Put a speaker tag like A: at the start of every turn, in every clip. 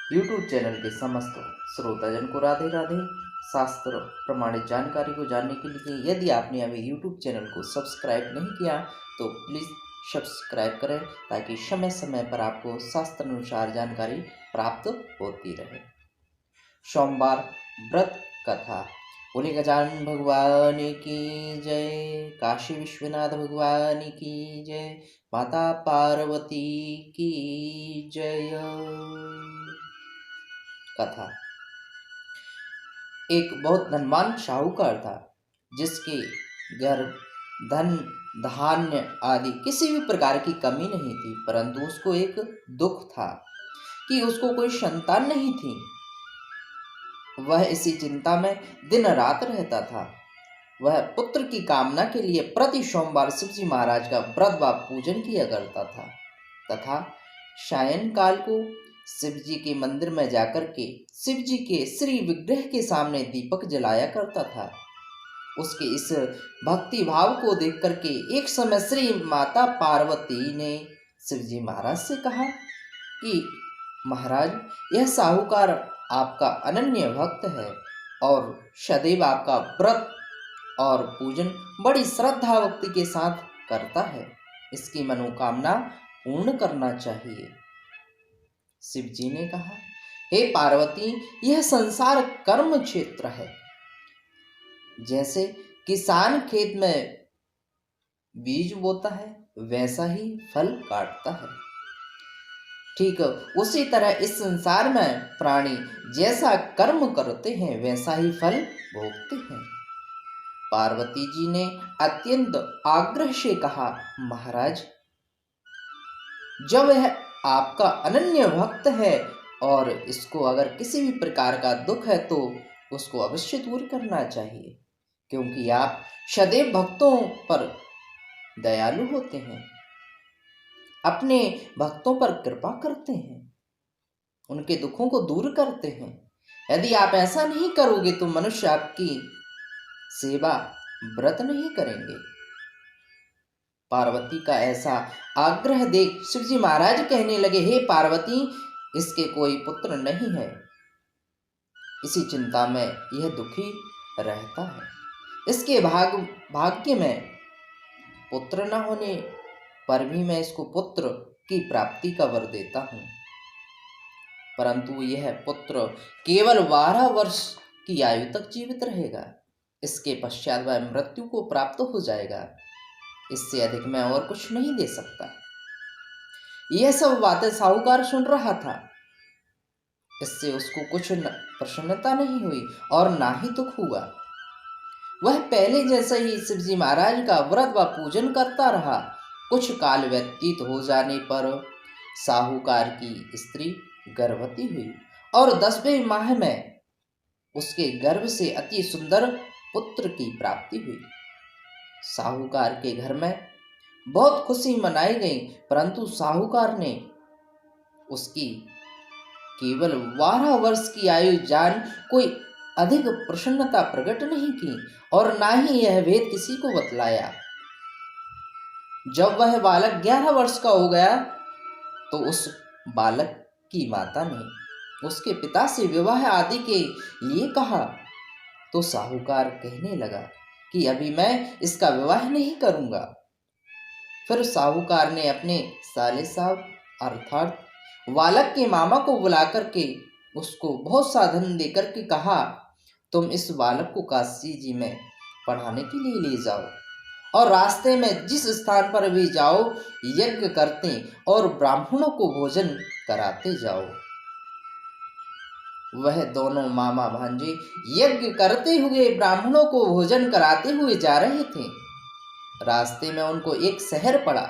A: YouTube channel के समस्त श्रोताजन को राधे राधे। शास्त्र प्रमाणित जानकारी को जानने के लिए यदि आपने अभी YouTube चैनल को सब्सक्राइब नहीं किया तो प्लीज़ सब्सक्राइब करें ताकि समय समय पर आपको शास्त्र अनुसार जानकारी प्राप्त होती रहे। सोमवार व्रत कथा। बोले गजानन भगवान की जय, काशी विश्वनाथ भगवान की जय, माता पार्वती की जय। कथा। एक बहुत धनवान साहूकार था जिसके घर धन धान्य आदि किसी भी प्रकार की कमी नहीं थी, परंतु उसको एक दुख था कि उसको कोई संतान नहीं थी। वह इसी चिंता में दिन रात रहता था। वह पुत्र की कामना के लिए प्रति सोमवार शिवजी महाराज का व्रत व पूजन किया करता था तथा सायंकाल को शिव जी के मंदिर में जाकर के शिव जी के श्री विग्रह के सामने दीपक जलाया करता था। उसके इस भक्ति भाव को देख करके एक समय श्री माता पार्वती ने शिव जी महाराज से कहा कि महाराज, यह साहूकार आपका अनन्य भक्त है और सदैव आपका व्रत और पूजन बड़ी श्रद्धा भक्ति के साथ करता है, इसकी मनोकामना पूर्ण करना चाहिए। शिव जी ने कहा, हे पार्वती, यह संसार कर्म क्षेत्र है। जैसे किसान खेत में बीज बोता है वैसा ही फल काटता है, ठीक उसी तरह इस संसार में प्राणी जैसा कर्म करते हैं वैसा ही फल भोगते हैं। पार्वती जी ने अत्यंत आग्रह से कहा, महाराज, जब यह आपका अनन्य भक्त है और इसको अगर किसी भी प्रकार का दुख है तो उसको अवश्य दूर करना चाहिए, क्योंकि आप सदैव भक्तों पर दयालु होते हैं, अपने भक्तों पर कृपा करते हैं, उनके दुखों को दूर करते हैं। यदि आप ऐसा नहीं करोगे तो मनुष्य आपकी सेवा व्रत नहीं करेंगे। पार्वती का ऐसा आग्रह देख शिवजी महाराज कहने लगे, हे पार्वती, इसके कोई पुत्र नहीं है, इसी चिंता में यह दुखी रहता है। इसके भाग्य में पुत्र न होने पर भी मैं इसको पुत्र की प्राप्ति का वर देता हूँ, परंतु यह पुत्र केवल 12 वर्ष की आयु तक जीवित रहेगा। इसके पश्चात वह मृत्यु को प्राप्त हो जाएगा, इससे अधिक मैं और कुछ नहीं दे सकता। यह सब बातें साहूकार सुन रहा था। इससे उसको कुछ प्रसन्नता नहीं हुई और ना ही दुख हुआ। वह पहले जैसे ही शिवजी महाराज का व्रत व पूजन करता रहा। कुछ काल व्यतीत हो जाने पर साहूकार की स्त्री गर्भवती हुई और 10वें माह में उसके गर्भ से अति सुंदर पुत्र की प्राप्ति हुई। साहूकार के घर में बहुत खुशी मनाई गई, परंतु साहूकार ने उसकी केवल 12 वर्ष की आयु जान कोई अधिक प्रसन्नता प्रकट नहीं की और ना ही यह भेद किसी को बतलाया। जब वह बालक 11 वर्ष का हो गया तो उस बालक की माता ने उसके पिता से विवाह आदि के लिए कहा, तो साहूकार कहने लगा कि अभी मैं इसका विवाह नहीं करूंगा। फिर साहूकार ने अपने साले साहब अर्थात बालक के मामा को बुला करके उसको बहुत सा धन देकर के कहा, तुम इस बालक को काशी जी में पढ़ाने के लिए ले जाओ और रास्ते में जिस स्थान पर भी जाओ यज्ञ करते और ब्राह्मणों को भोजन कराते जाओ। वह दोनों मामा भांजे यज्ञ करते हुए ब्राह्मणों को भोजन कराते हुए जा रहे थे। रास्ते में उनको एक शहर पड़ा।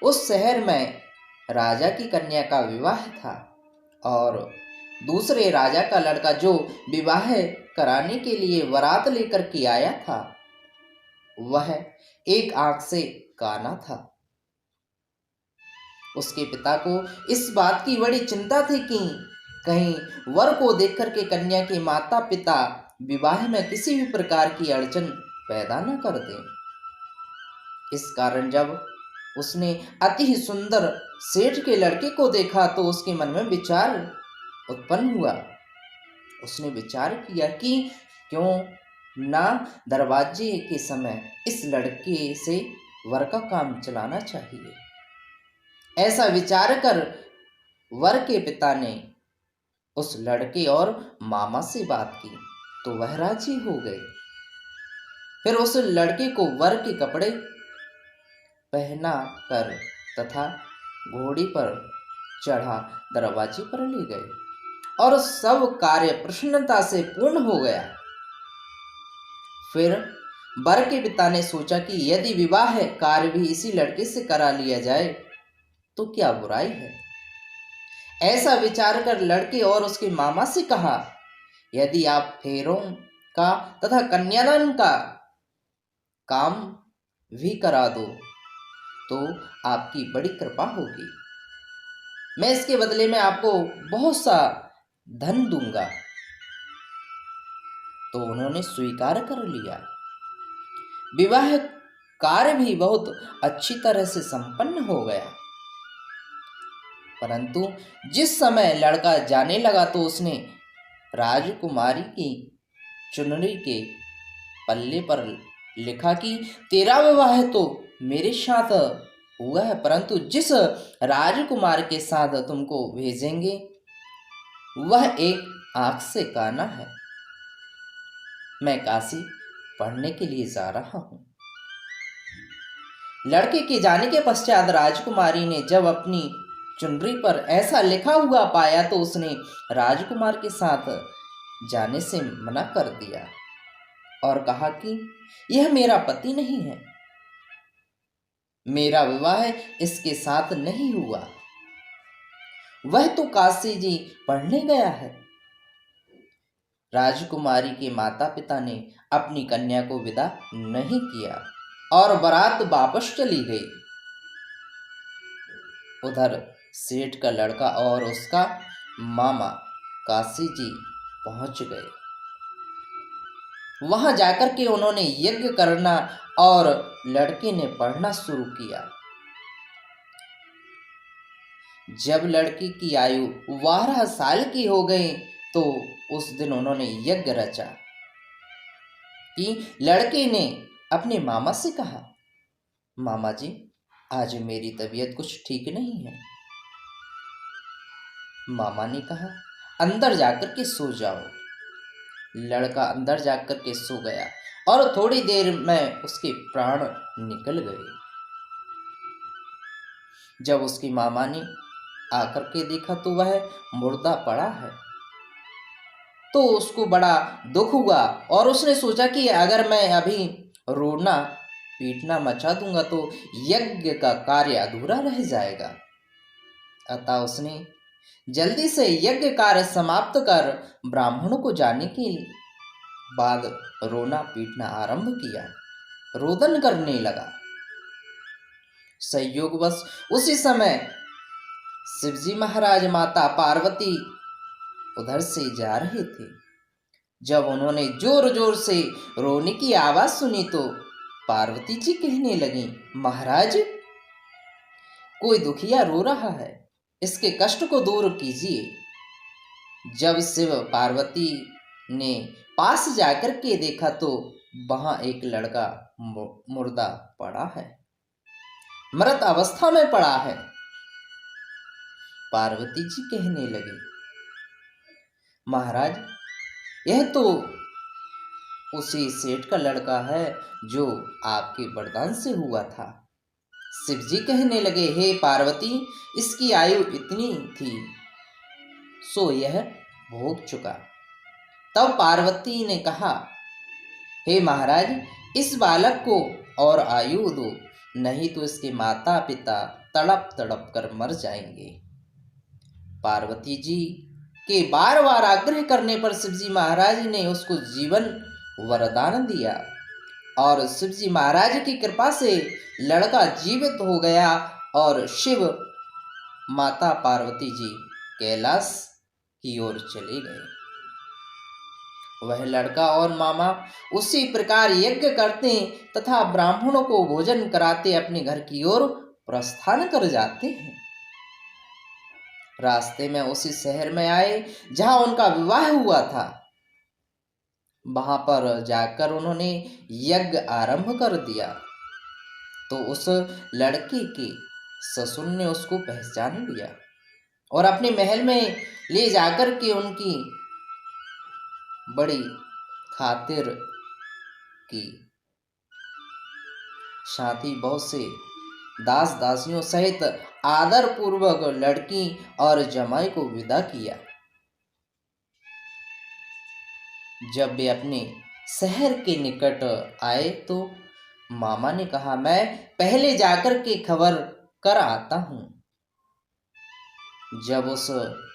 A: उस शहर में राजा की कन्या का विवाह था और दूसरे राजा का लड़का जो विवाह कराने के लिए बारात लेकर के आया था वह एक आंख से काना था। उसके पिता को इस बात की बड़ी चिंता थी कि कहीं वर को देखकर के कन्या के माता पिता विवाह में किसी भी प्रकार की अड़चन पैदा न कर दें। इस कारण जब उसने अति सुंदर सेठ के लड़के को देखा तो उसके मन में विचार उत्पन्न हुआ। उसने विचार किया कि क्यों ना दरवाजे के समय इस लड़के से वर का काम चलाना चाहिए। ऐसा विचार कर वर के पिता ने उस लड़के और मामा से बात की तो वह राजी हो गए। फिर उस लड़के को वर के कपड़े पहना कर तथा घोड़ी पर चढ़ा दरवाजे पर ले गए और सब कार्य प्रसन्नता से पूर्ण हो गया। फिर वर के पिता ने सोचा कि यदि विवाह कार्य भी इसी लड़के से करा लिया जाए तो क्या बुराई है। ऐसा विचार कर लड़के और उसके मामा से कहा, यदि आप फेरों का तथा कन्यादान का काम भी करा दो तो आपकी बड़ी कृपा होगी। मैं इसके बदले में आपको बहुत सा धन दूंगा। तो उन्होंने स्वीकार कर लिया। विवाह कार्य भी बहुत अच्छी तरह से संपन्न हो गया। परंतु जिस समय लड़का जाने लगा तो उसने राजकुमारी की चुनरी के पल्ले पर लिखा कि तेरा विवाह तो मेरे साथ हुआ है, परंतु जिस राजकुमार के साथ तुमको भेजेंगे वह एक आंख से काना है। मैं काशी पढ़ने के लिए जा रहा हूं। लड़के के जाने के पश्चात राजकुमारी ने जब अपनी चुनरी पर ऐसा लिखा हुआ पाया तो उसने राजकुमार के साथ जाने से मना कर दिया और कहा कि यह मेरा पति नहीं है, मेरा विवाह इसके साथ नहीं हुआ, वह तो काशी जी पढ़ने गया है। राजकुमारी के माता पिता ने अपनी कन्या को विदा नहीं किया और बारात वापस चली गई। उधर सेठ का लड़का और उसका मामा काशी जी पहुंच गए। वहां जाकर के उन्होंने यज्ञ करना और लड़के ने पढ़ना शुरू किया। जब लड़की की आयु 12 साल की हो गई तो उस दिन उन्होंने यज्ञ रचा कि लड़के ने अपने मामा से कहा, मामा जी आज मेरी तबीयत कुछ ठीक नहीं है। मामा ने कहा अंदर जाकर के सो जाओ। लड़का अंदर जाकर के सो गया और थोड़ी देर में उसके प्राण निकल गए। जब उसकी मामा ने आकर के देखा तो वह मुर्दा पड़ा है। तो उसको बड़ा दुख हुआ और उसने सोचा कि अगर मैं अभी रोना पीटना मचा दूंगा तो यज्ञ का कार्य अधूरा रह जाएगा। अतः उसने जल्दी से यज्ञ कार्य समाप्त कर ब्राह्मणों को जाने के बाद रोना पीटना आरंभ किया, रोदन करने लगा। संयोगवश उसी समय शिवजी महाराज माता पार्वती उधर से जा रहे थे। जब उन्होंने जोर जोर से रोने की आवाज सुनी तो पार्वती जी कहने लगी, महाराज कोई दुखिया रो रहा है, इसके कष्ट को दूर कीजिए। जब शिव पार्वती ने पास जाकर के देखा तो वहां एक लड़का मुर्दा पड़ा है, मृत अवस्था में पड़ा है। पार्वती जी कहने लगी, महाराज यह तो उसी सेठ का लड़का है जो आपके वरदान से हुआ था। शिव जी कहने लगे, हे पार्वती इसकी आयु इतनी थी सो यह भोग चुका। तब पार्वती ने कहा, हे महाराज इस बालक को और आयु दो, नहीं तो इसके माता पिता तड़प तड़प कर मर जाएंगे। पार्वती जी के बार बार आग्रह करने पर शिवजी महाराज ने उसको जीवन वरदान दिया और शिवजी महाराज की कृपा से लड़का जीवित हो गया और शिव माता पार्वती जी कैलाश की ओर चले गए। वह लड़का और मामा उसी प्रकार यज्ञ करते तथा ब्राह्मणों को भोजन कराते अपने घर की ओर प्रस्थान कर जाते हैं। रास्ते में उसी शहर में आए जहां उनका विवाह हुआ था। वहां पर जाकर उन्होंने यज्ञ आरंभ कर दिया। तो उस लड़के के ससुर ने उसको पहचान लिया और अपने महल में ले जाकर के उनकी बड़ी खातिर की। साथ ही बहुत से दास दासियों सहित आदर पूर्वक लड़की और जमाई को विदा किया। जब वे अपने शहर के निकट आए तो मामा ने कहा, मैं पहले जाकर के खबर कर आता हूं। जब उस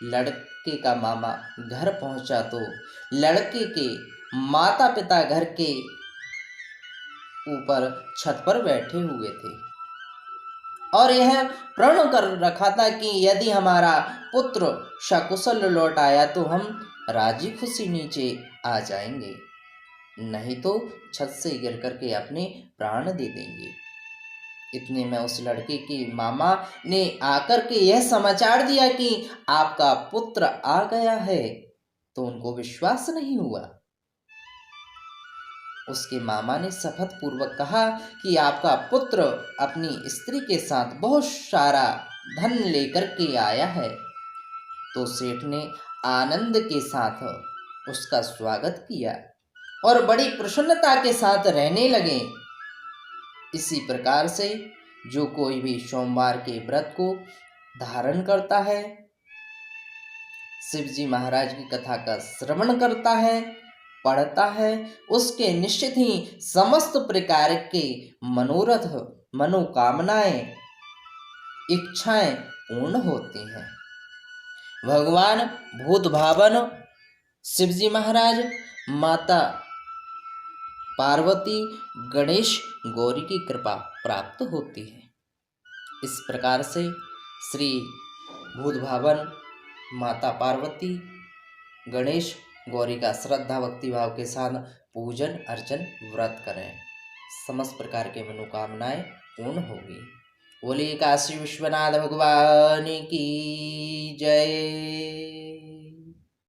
A: लड़के का मामा घर पहुंचा तो लड़के के माता पिता घर के ऊपर छत पर बैठे हुए थे और यह प्रण कर रखा था कि यदि हमारा पुत्र सकुशल लौट आया तो हम राजी खुशी नीचे आ जाएंगे, नहीं तो छत से गिर करके अपने प्राण दे देंगे। इतने में उस लड़के के मामा ने आकर के यह समाचार दिया कि आपका पुत्र आ गया है, तो उनको विश्वास नहीं हुआ। उसके मामा ने शपथ पूर्वक कहा कि आपका पुत्र अपनी स्त्री के साथ बहुत सारा धन लेकर के आया है। तो सेठ ने आनंद के साथ उसका स्वागत किया और बड़ी प्रसन्नता के साथ रहने लगे। इसी प्रकार से जो कोई भी सोमवार के व्रत को धारण करता है, शिव जी महाराज की कथा का श्रवण करता है, पढ़ता है, उसके निश्चित ही समस्त प्रकार के मनोरथ, मनोकामनाएं, इच्छाएं पूर्ण होती हैं। भगवान भूत भावन शिव जी महाराज, माता पार्वती, गणेश, गौरी की कृपा प्राप्त होती है। इस प्रकार से श्री भूत भावन, माता पार्वती, गणेश, गौरी का श्रद्धा भक्ति भाव के साथ पूजन अर्चन व्रत करें, समस्त प्रकार के मनोकामनाएं पूर्ण होगी। बोलिए काशी विश्वनाथ भगवान की जय।